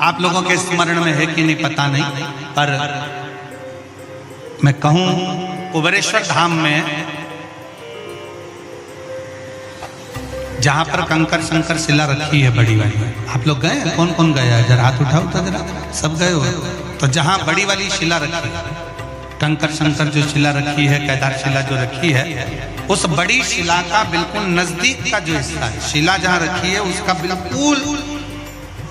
आप लोगों के स्मरण में है कि नहीं पता नहीं, पर मैं कहूं कुबेरेश्वर धाम में जहां पर कंकर शंकर शिला रखी है बड़ी वाली, आप लोग गए? कौन कौन गया है? जरा हाथ उठाओ तो जरा, सब गए हो? तो जहां बड़ी वाली शिला रखी है, कंकर शंकर जो शिला रखी है, केदार शिला जो रखी है, उस बड़ी शिला का बिल्कुल नजदीक का जो हिस्सा है, शिला जहां रखी है उसका बिल्कुल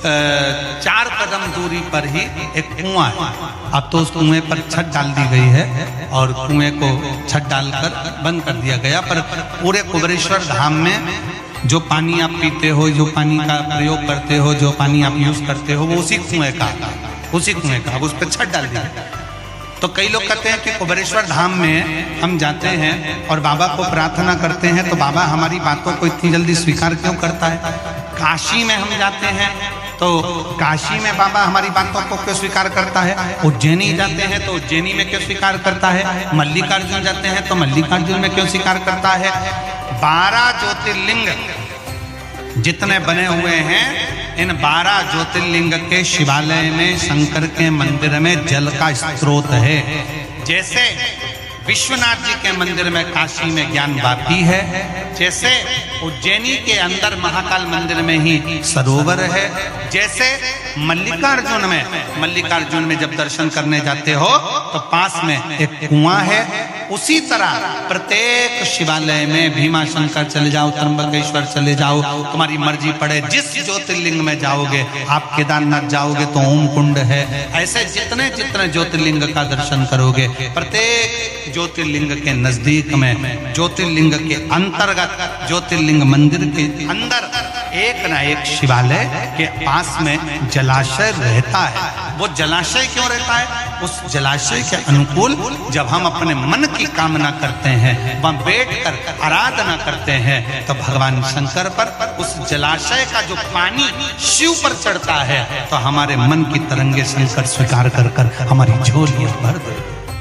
4 कदम दूरी पर ही एक कुआं है। अब तो उस कुएं पर छत डाल दी गई है और कुएं को छत डालकर बंद कर दिया गया, पर पूरे कुबेरेश्वर धाम में जो पानी आप पीते हो, जो पानी का प्रयोग करते हो, जो पानी आप यूज करते हो, वो उसी कुएं का, उसी कुएं का, उस पर छत डाल दिया। तो कई लोग कहते हैं कि कुबेरेश्वर धाम में हम जाते हैं और बाबा को प्रार्थना करते हैं तो बाबा हमारी बातों को इतनी जल्दी स्वीकार क्यों करता है? काशी में हम जाते हैं तो काशी में बाबा हमारी बातों को क्यों स्वीकार करता है? उज्जैनी जाते हैं तो उज्जैनी में क्यों स्वीकार करता है? मल्लिकार्जुन जाते हैं तो मल्लिकार्जुन में क्यों स्वीकार करता है? 12 ज्योतिर्लिंग जितने बने हुए हैं, इन 12 ज्योतिर्लिंग के शिवालय में, शंकर के मंदिर में जल का स्रोत है। जैसे विश्वनाथ जी के मंदिर में, काशी में ज्ञान वापी है, जैसे उज्जैनी के अंदर महाकाल मंदिर में ही सरोवर है, जैसे मल्लिकार्जुन में जब दर्शन करने जाते हो तो पास में एक कुआं है, उसी तरह प्रत्येक शिवालय में भीमाशंकर चले जाओ, त्र्यंबकेश्वर चले जाओ, तुम्हारी मर्जी पड़े, जिस ज्योतिर्लिंग में जाओगे, आप केदारनाथ जाओगे तो ओम कुंड है, ऐसे जितने जितने ज्योतिर्लिंग का दर्शन करोगे, प्रत्येक ज्योतिर्लिंग के नजदीक में, ज्योतिर्लिंग के अंतर्गत, ज्योतिर्लिंग मंदिर के अंदर एक ना एक शिवालय के पास में जलाशय रहता है। वो जलाशय क्यों रहता है? उस जलाशय के अनुकूल जब हम अपने मन की कामना करते हैं, वहां बैठकर आराधना करते हैं, तो भगवान शंकर पर उस जलाशय का जो पानी शिव पर चढ़ता है तो हमारे मन की तरंगे शंकर स्वीकार कर हमारी झोलियां भर देते हैं।